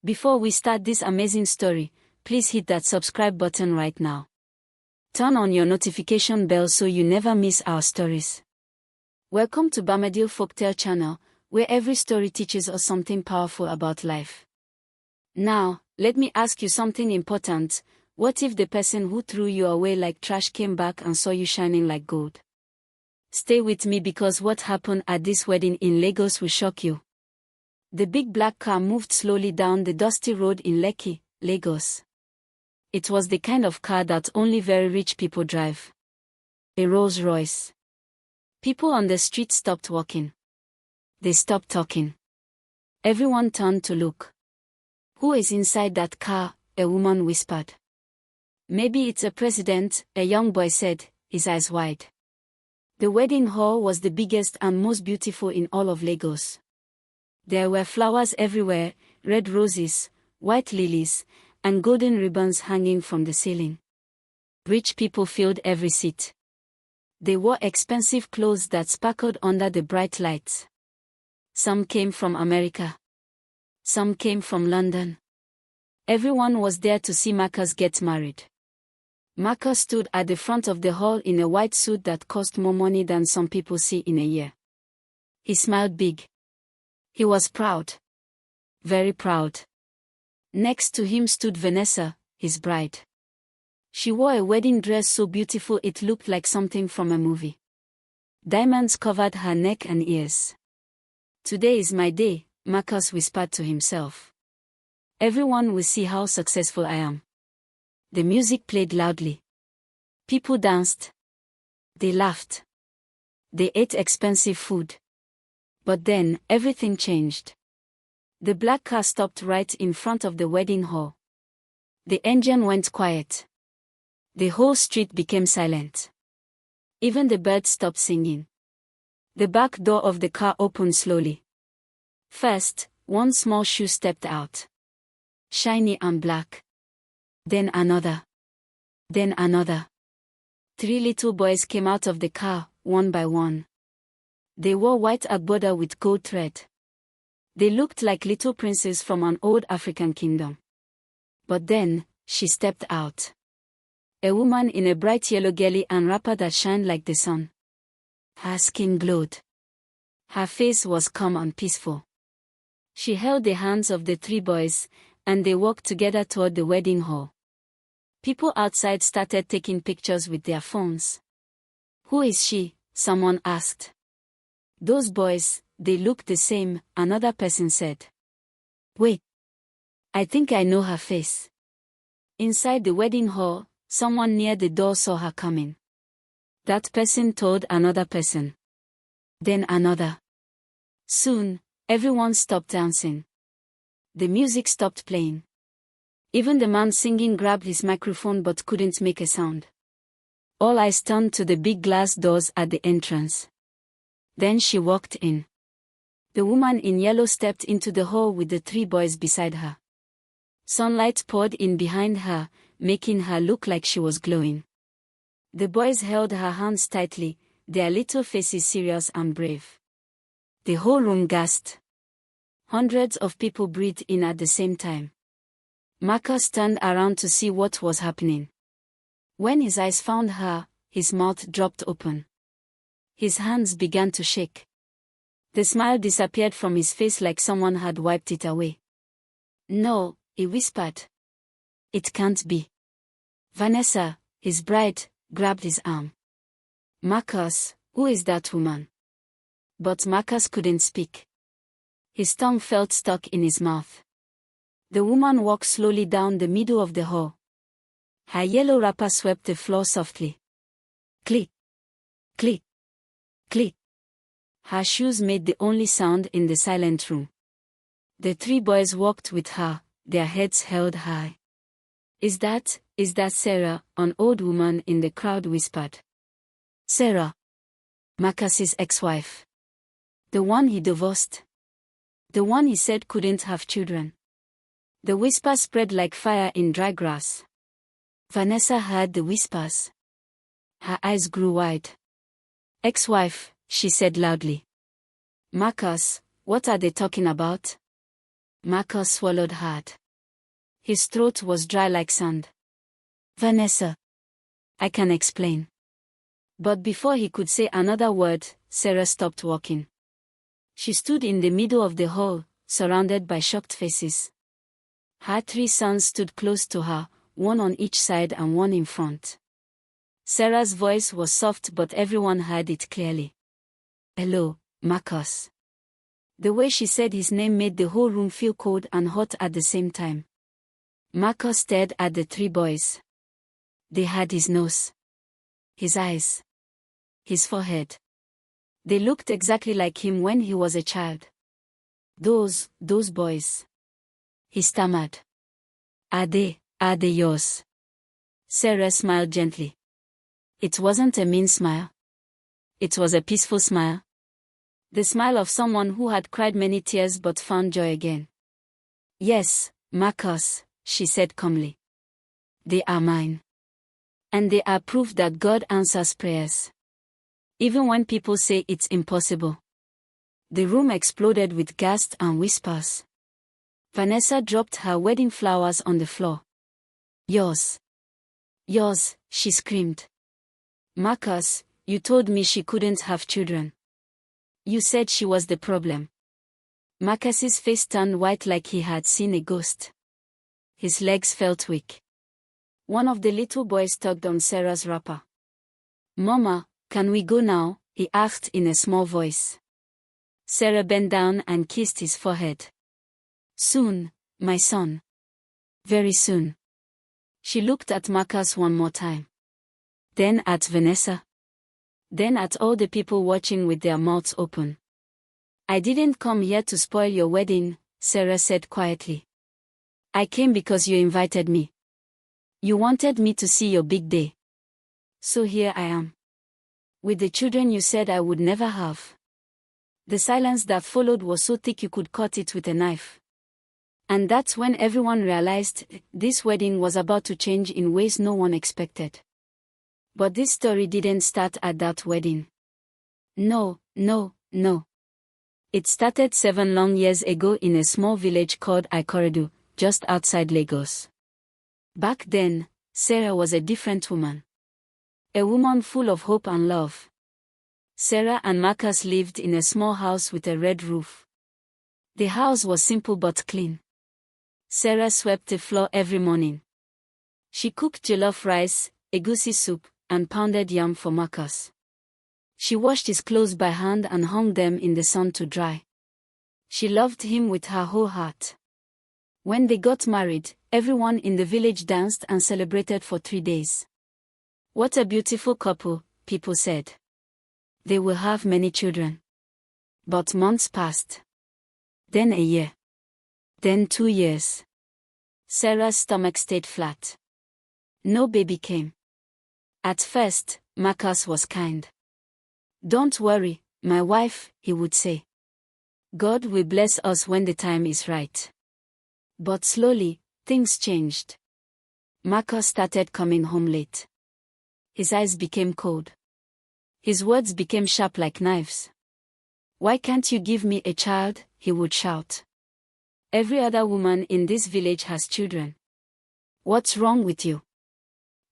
Before we start this amazing story, please hit that subscribe button right now. Turn on your notification bell so you never miss our stories. Welcome to Bamidele Folktale Channel, where every story teaches us something powerful about life. Now, let me ask you something important. What if the person who threw you away like trash came back and saw you shining like gold? Stay with me because what happened at this wedding in Lagos will shock you. The big black car moved slowly down the dusty road in Lekki, Lagos. It was the kind of car that only very rich people drive. A Rolls Royce. People on the street stopped walking. They stopped talking. Everyone turned to look. Who is inside that car? A woman whispered. Maybe it's a president, a young boy said, his eyes wide. The wedding hall was the biggest and most beautiful in all of Lagos. There were flowers everywhere, red roses, white lilies, and golden ribbons hanging from the ceiling. Rich people filled every seat. They wore expensive clothes that sparkled under the bright lights. Some came from America. Some came from London. Everyone was there to see Marcus get married. Marcus stood at the front of the hall in a white suit that cost more money than some people see in a year. He smiled big. He was proud. Very proud. Next to him stood Vanessa, his bride. She wore a wedding dress so beautiful it looked like something from a movie. Diamonds covered her neck and ears. Today is my day, Marcus whispered to himself. Everyone will see how successful I am. The music played loudly. People danced. They laughed. They ate expensive food. But then, everything changed. The black car stopped right in front of the wedding hall. The engine went quiet. The whole street became silent. Even the birds stopped singing. The back door of the car opened slowly. First, one small shoe stepped out. Shiny and black. Then another. Then another. 3 little boys came out of the car, one by one. They wore white agbada with gold thread. They looked like little princes from an old African kingdom. But then, she stepped out. A woman in a bright yellow gelly and wrapper that shined like the sun. Her skin glowed. Her face was calm and peaceful. She held the hands of the 3 boys, and they walked together toward the wedding hall. People outside started taking pictures with their phones. Who is she? Someone asked. Those boys, they look the same, another person said. Wait. I think I know her face. Inside the wedding hall, someone near the door saw her coming. That person told another person. Then another. Soon, everyone stopped dancing. The music stopped playing. Even the man singing grabbed his microphone but couldn't make a sound. All eyes turned to the big glass doors at the entrance. Then she walked in. The woman in yellow stepped into the hall with the 3 boys beside her. Sunlight poured in behind her, making her look like she was glowing. The boys held her hands tightly, their little faces serious and brave. The whole room gasped. Hundreds of people breathed in at the same time. Marcus turned around to see what was happening. When his eyes found her, his mouth dropped open. His hands began to shake. The smile disappeared from his face like someone had wiped it away. No, he whispered. It can't be. Vanessa, his bride, grabbed his arm. Marcus, who is that woman? But Marcus couldn't speak. His tongue felt stuck in his mouth. The woman walked slowly down the middle of the hall. Her yellow wrapper swept the floor softly. Click, click, click. Her shoes made the only sound in the silent room. The 3 boys walked with her, their heads held high. Is that Sarah? An old woman in the crowd whispered. Sarah. Marcus's ex-wife. The one he divorced. The one he said couldn't have children. The whisper spread like fire in dry grass. Vanessa heard the whispers. Her eyes grew wide. Ex-wife, she said loudly. Marcus, what are they talking about? Marcus swallowed hard. His throat was dry like sand. Vanessa. I can explain. But before he could say another word, Sarah stopped walking. She stood in the middle of the hall, surrounded by shocked faces. Her 3 sons stood close to her, one on each side and one in front. Sarah's voice was soft but everyone heard it clearly. Hello, Marcus. The way she said his name made the whole room feel cold and hot at the same time. Marcus stared at the 3 boys. They had his nose, his eyes, his forehead. They looked exactly like him when he was a child. Those boys. He stammered. Are they yours? Sarah smiled gently. It wasn't a mean smile. It was a peaceful smile. The smile of someone who had cried many tears but found joy again. Yes, Marcus, she said calmly. They are mine. And they are proof that God answers prayers. Even when people say it's impossible. The room exploded with gasps and whispers. Vanessa dropped her wedding flowers on the floor. Yours. Yours, she screamed. Marcus, you told me she couldn't have children. You said she was the problem. Marcus's face turned white like he had seen a ghost. His legs felt weak. One of the little boys tugged on Sarah's wrapper. Mama, can we go now? He asked in a small voice. Sarah bent down and kissed his forehead. Soon, my son. Very soon. She looked at Marcus one more time. Then at Vanessa. Then at all the people watching with their mouths open. I didn't come here to spoil your wedding, Sarah said quietly. I came because you invited me. You wanted me to see your big day. So here I am. With the children you said I would never have. The silence that followed was so thick you could cut it with a knife. And that's when everyone realized this wedding was about to change in ways no one expected. But this story didn't start at that wedding. No. It started 7 long years ago in a small village called Ikorodu, just outside Lagos. Back then, Sarah was a different woman. A woman full of hope and love. Sarah and Marcus lived in a small house with a red roof. The house was simple but clean. Sarah swept the floor every morning. She cooked jollof rice, egusi soup, and pounded yam for Marcus. She washed his clothes by hand and hung them in the sun to dry. She loved him with her whole heart. When they got married, everyone in the village danced and celebrated for 3 days. What a beautiful couple, people said. They will have many children. But months passed. Then a year. Then 2 years. Sarah's stomach stayed flat. No baby came. At first, Marcus was kind. Don't worry, my wife, he would say. God will bless us when the time is right. But slowly, things changed. Marcus started coming home late. His eyes became cold. His words became sharp like knives. Why can't you give me a child? He would shout. Every other woman in this village has children. What's wrong with you?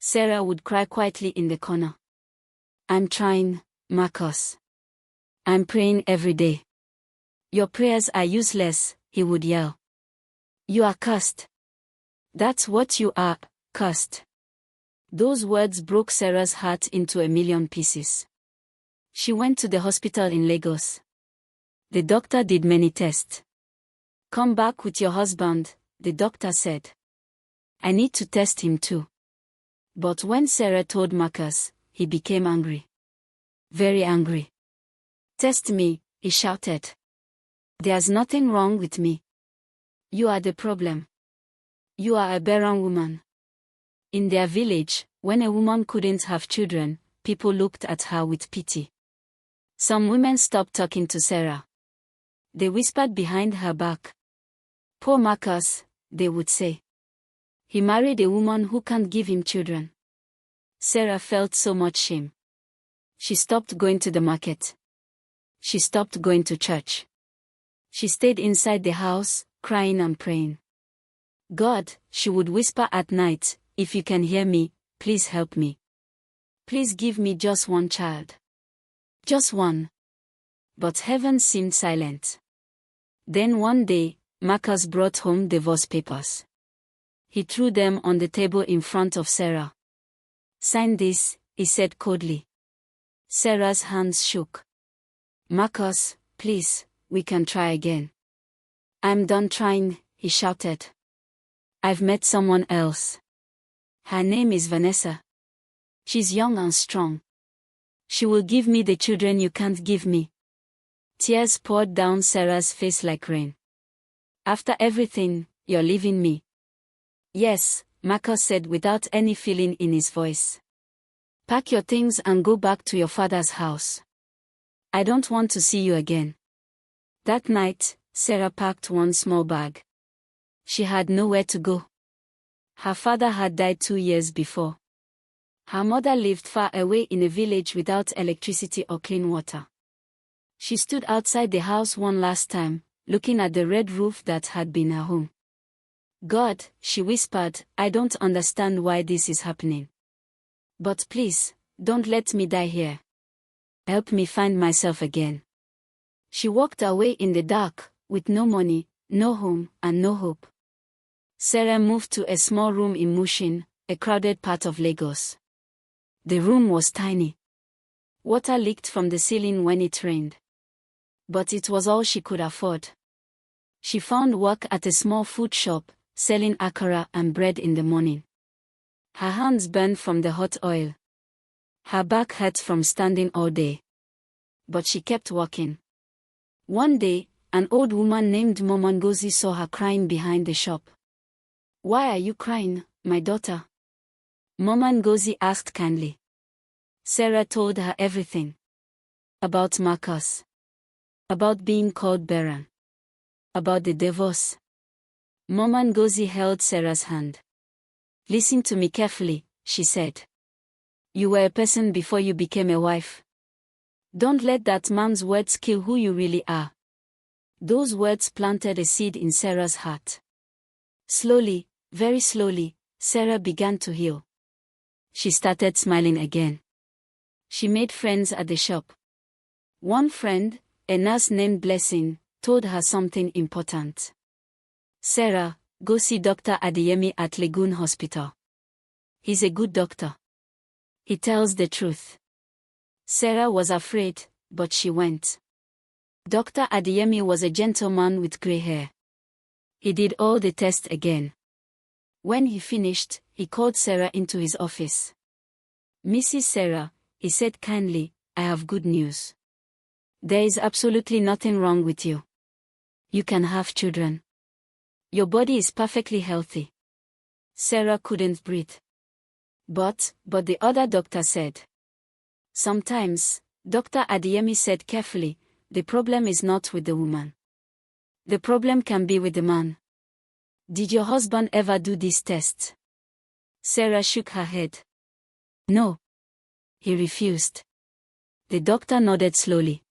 Sarah would cry quietly in the corner. I'm trying, Marcus. I'm praying every day. Your prayers are useless, he would yell. You are cursed. That's what you are, cursed. Those words broke Sarah's heart into a million pieces. She went to the hospital in Lagos. The doctor did many tests. Come back with your husband, the doctor said. I need to test him too. But when Sarah told Marcus, he became angry. Very angry. Test me, he shouted. There's nothing wrong with me. You are the problem. You are a barren woman. In their village, when a woman couldn't have children, people looked at her with pity. Some women stopped talking to Sarah. They whispered behind her back. Poor Marcus, they would say. He married a woman who can't give him children. Sarah felt so much shame. She stopped going to the market. She stopped going to church. She stayed inside the house, crying and praying. God, she would whisper at night, if you can hear me, please help me. Please give me just one child. Just one. But heaven seemed silent. Then one day, Marcus brought home divorce papers. He threw them on the table in front of Sarah. Sign this, he said coldly. Sarah's hands shook. Marcus, please, we can try again. I'm done trying, he shouted. I've met someone else. Her name is Vanessa. She's young and strong. She will give me the children you can't give me. Tears poured down Sarah's face like rain. After everything, you're leaving me. Yes, Marcus said without any feeling in his voice. Pack your things and go back to your father's house. I don't want to see you again. That night, Sarah packed one small bag. She had nowhere to go. Her father had died 2 years before. Her mother lived far away in a village without electricity or clean water. She stood outside the house one last time, looking at the red roof that had been her home. God, she whispered, I don't understand why this is happening. But please, don't let me die here. Help me find myself again. She walked away in the dark, with no money, no home, and no hope. Sarah moved to a small room in Mushin, a crowded part of Lagos. The room was tiny. Water leaked from the ceiling when it rained. But it was all she could afford. She found work at a small food shop, selling akara and bread in the morning. Her hands burned from the hot oil. Her back hurt from standing all day. But she kept walking. One day, an old woman named Mama Ngozi saw her crying behind the shop. Why are you crying, my daughter? Mama Ngozi asked kindly. Sarah told her everything. About Marcus. About being called Barren. About the divorce. Mama Ngozi held Sarah's hand. Listen to me carefully, she said. You were a person before you became a wife. Don't let that man's words kill who you really are. Those words planted a seed in Sarah's heart. Slowly, very slowly, Sarah began to heal. She started smiling again. She made friends at the shop. One friend, a nurse named Blessing, told her something important. Sarah, go see Dr. Adeyemi at Lagoon Hospital. He's a good doctor. He tells the truth. Sarah was afraid, but she went. Dr. Adeyemi was a gentleman with grey hair. He did all the tests again. When he finished, he called Sarah into his office. Mrs. Sarah, he said kindly, I have good news. There is absolutely nothing wrong with you. You can have children. Your body is perfectly healthy. Sarah couldn't breathe. But the other doctor said. Sometimes, Dr. Adeyemi said carefully, the problem is not with the woman. The problem can be with the man. Did your husband ever do this test? Sarah shook her head. No. He refused. The doctor nodded slowly.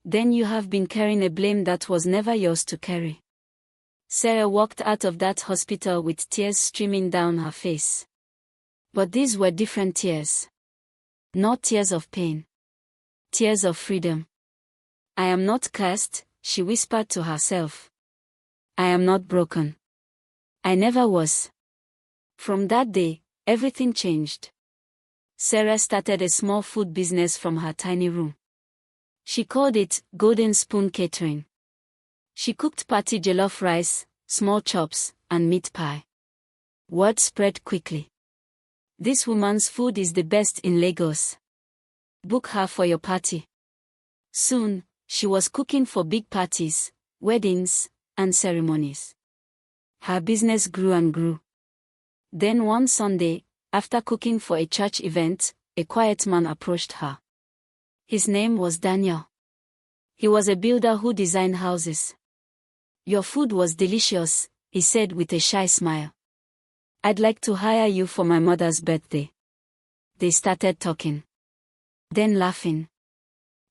Then you have been carrying a blame that was never yours to carry. Sarah walked out of that hospital with tears streaming down her face. But these were different tears. Not tears of pain. Tears of freedom. I am not cursed, she whispered to herself. I am not broken. I never was. From that day, everything changed. Sarah started a small food business from her tiny room. She called it Golden Spoon Catering. She cooked party jollof rice, small chops, and meat pie. Word spread quickly. This woman's food is the best in Lagos. Book her for your party. Soon, she was cooking for big parties, weddings, and ceremonies. Her business grew and grew. Then one Sunday, after cooking for a church event, a quiet man approached her. His name was Daniel. He was a builder who designed houses. Your food was delicious, he said with a shy smile. I'd like to hire you for my mother's birthday. They started talking. Then laughing.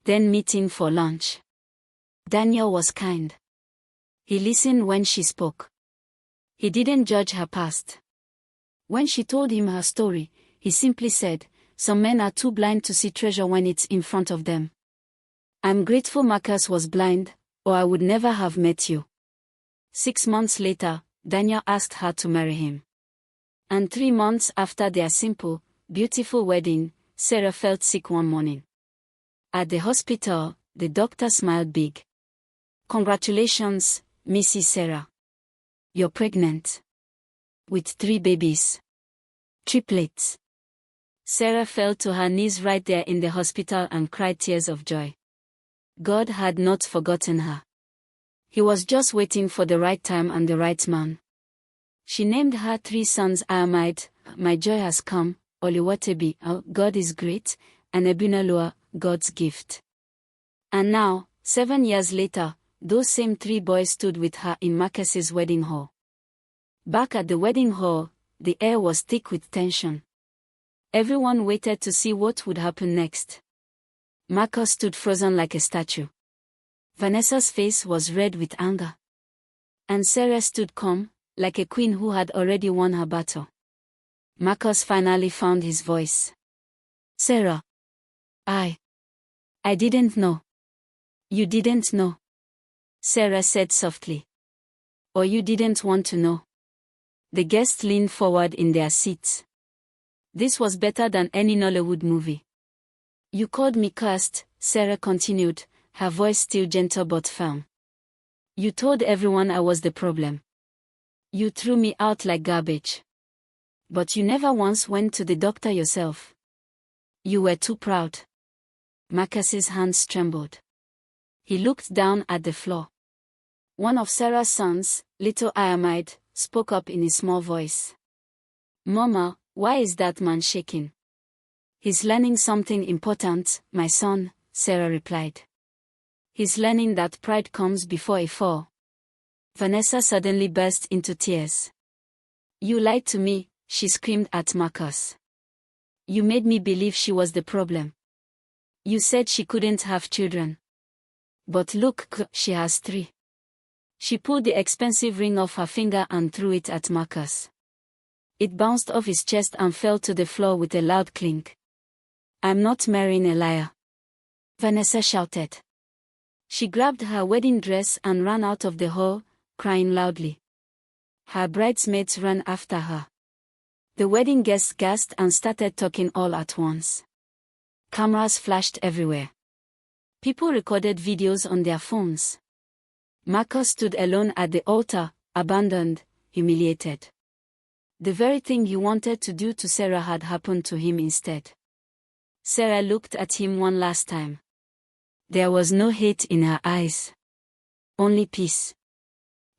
Then meeting for lunch. Daniel was kind. He listened when she spoke. He didn't judge her past. When she told him her story, he simply said, "Some men are too blind to see treasure when it's in front of them. I'm grateful Marcus was blind, or I would never have met you." 6 months later, Daniel asked her to marry him. And 3 months after their simple, beautiful wedding, Sarah felt sick one morning. At the hospital, the doctor smiled big. "Congratulations, Mrs. Sarah. You're pregnant. With 3 babies. Triplets." Sarah fell to her knees right there in the hospital and cried tears of joy. God had not forgotten her. He was just waiting for the right time and the right man. She named her 3 sons Ahmad, "My joy has come," Oluwatebi, "God is great," and Ebunalua, "God's gift." And now, 7 years later, those same 3 boys stood with her in Marcus's wedding hall. Back at the wedding hall, the air was thick with tension. Everyone waited to see what would happen next. Marcus stood frozen like a statue. Vanessa's face was red with anger. And Sarah stood calm, like a queen who had already won her battle. Marcus finally found his voice. "Sarah. I didn't know." "You didn't know," Sarah said softly. "Or you didn't want to know." The guests leaned forward in their seats. This was better than any Nollywood movie. "You called me cursed," Sarah continued, her voice still gentle but firm. "You told everyone I was the problem. You threw me out like garbage. But you never once went to the doctor yourself. You were too proud." Marcus's hands trembled. He looked down at the floor. One of Sarah's sons, little Ahmad, spoke up in a small voice. "Mama, why is that man shaking?" "He's learning something important, my son," Sarah replied. "He's learning that pride comes before a fall." Vanessa suddenly burst into tears. "You lied to me," she screamed at Marcus. "You made me believe she was the problem. You said she couldn't have children. But look, she has 3. She pulled the expensive ring off her finger and threw it at Marcus. It bounced off his chest and fell to the floor with a loud clink. "I'm not marrying a liar," Vanessa shouted. She grabbed her wedding dress and ran out of the hall, crying loudly. Her bridesmaids ran after her. The wedding guests gasped and started talking all at once. Cameras flashed everywhere. People recorded videos on their phones. Marcus stood alone at the altar, abandoned, humiliated. The very thing he wanted to do to Sarah had happened to him instead. Sarah looked at him one last time. There was no hate in her eyes. Only peace.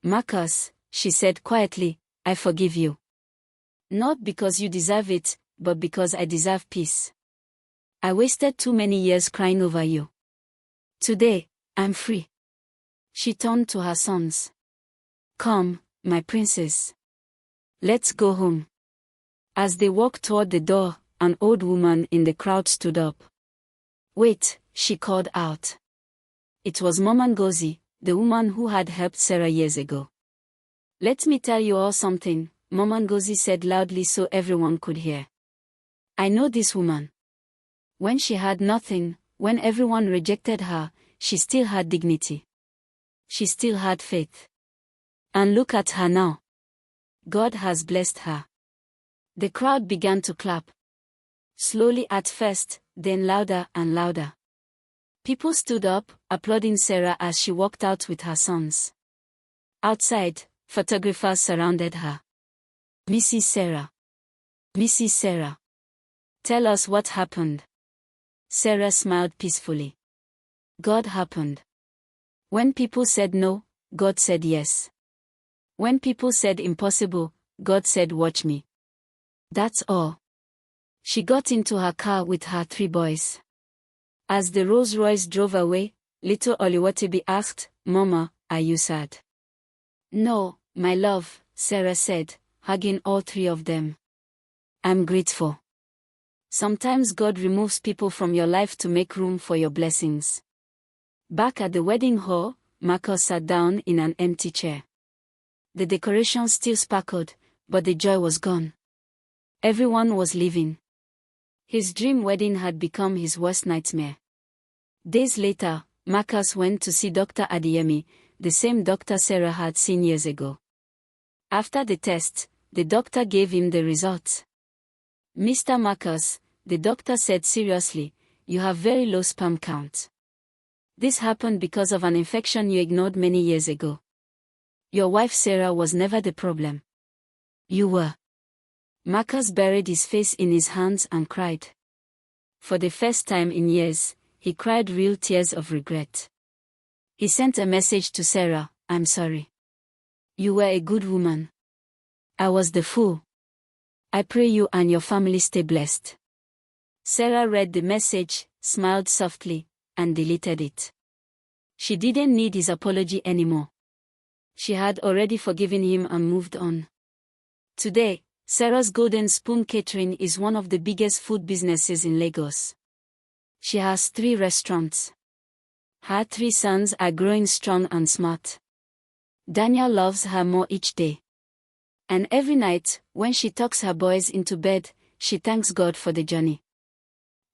"Marcus," she said quietly, "I forgive you. Not because you deserve it, but because I deserve peace. I wasted too many years crying over you. Today, I'm free." She turned to her sons. "Come, my princes. Let's go home." As they walked toward the door, an old woman in the crowd stood up. "Wait," she called out. It was Mama Ngozi, the woman who had helped Sarah years ago. "Let me tell you all something," Mama Ngozi said loudly so everyone could hear. "I know this woman. When she had nothing, when everyone rejected her, she still had dignity. She still had faith. And look at her now. God has blessed her." The crowd began to clap. Slowly at first, then louder and louder. People stood up, applauding Sarah as she walked out with her sons. Outside, photographers surrounded her. "Mrs. Sarah. Mrs. Sarah. Tell us what happened." Sarah smiled peacefully. "God happened. When people said no, God said yes. When people said impossible, God said watch me. That's all." She got into her car with her 3 boys. As the Rolls Royce drove away, little Oluwatebi asked, "Mama, are you sad?" "No, my love," Sarah said, hugging all 3 of them. "I'm grateful. Sometimes God removes people from your life to make room for your blessings." Back at the wedding hall, Marcus sat down in an empty chair. The decorations still sparkled, but the joy was gone. Everyone was leaving. His dream wedding had become his worst nightmare. Days later, Marcus went to see Dr. Adeyemi, the same doctor Sarah had seen years ago. After the test, the doctor gave him the results. "Mr. Marcus," the doctor said seriously, "you have very low sperm count. This happened because of an infection you ignored many years ago. Your wife Sarah was never the problem. You were." Marcus buried his face in his hands and cried. For the first time in years, he cried real tears of regret. He sent a message to Sarah, "I'm sorry. You were a good woman. I was the fool. I pray you and your family stay blessed." Sarah read the message, smiled softly, and deleted it. She didn't need his apology anymore. She had already forgiven him and moved on. Today, Sarah's Golden Spoon Catering is one of the biggest food businesses in Lagos. She has 3 restaurants. Her 3 sons are growing strong and smart. Daniel loves her more each day. And every night, when she tucks her boys into bed, she thanks God for the journey.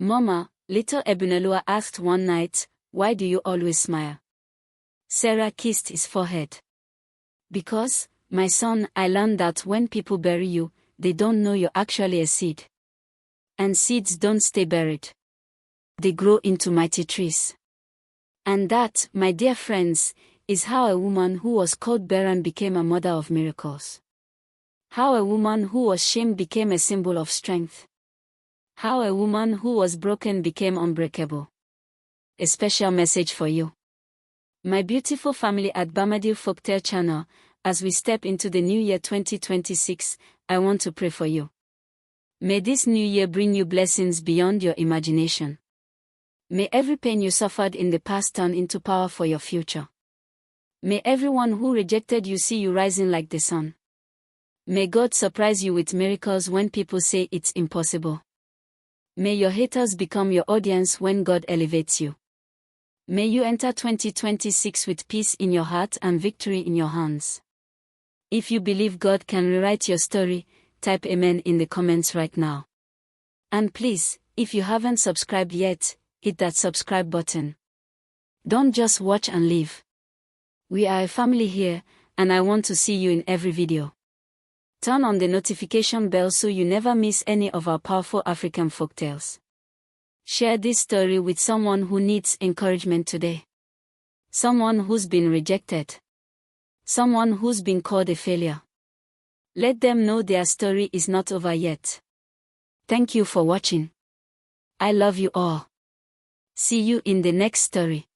"Mama," little Ebunelua asked one night, "why do you always smile?" Sarah kissed his forehead. "Because, my son, I learned that when people bury you, they don't know you're actually a seed. And seeds don't stay buried. They grow into mighty trees. And that, my dear friends, is how a woman who was called Barren became a mother of miracles. How a woman who was shamed became a symbol of strength. How a woman who was broken became unbreakable. A special message for you, my beautiful family at Bamidele Folktale Channel. As we step into the new year 2026, I want to pray for you. May this new year bring you blessings beyond your imagination. May every pain you suffered in the past turn into power for your future. May everyone who rejected you see you rising like the sun. May God surprise you with miracles when people say it's impossible. May your haters become your audience when God elevates you. May you enter 2026 with peace in your heart and victory in your hands. If you believe God can rewrite your story, type Amen in the comments right now. And please, if you haven't subscribed yet, hit that subscribe button. Don't just watch and leave. We are a family here, and I want to see you in every video. Turn on the notification bell so you never miss any of our powerful African folktales. Share this story with someone who needs encouragement today. Someone who's been rejected. Someone who's been called a failure. Let them know their story is not over yet. Thank you for watching. I love you all. See you in the next story.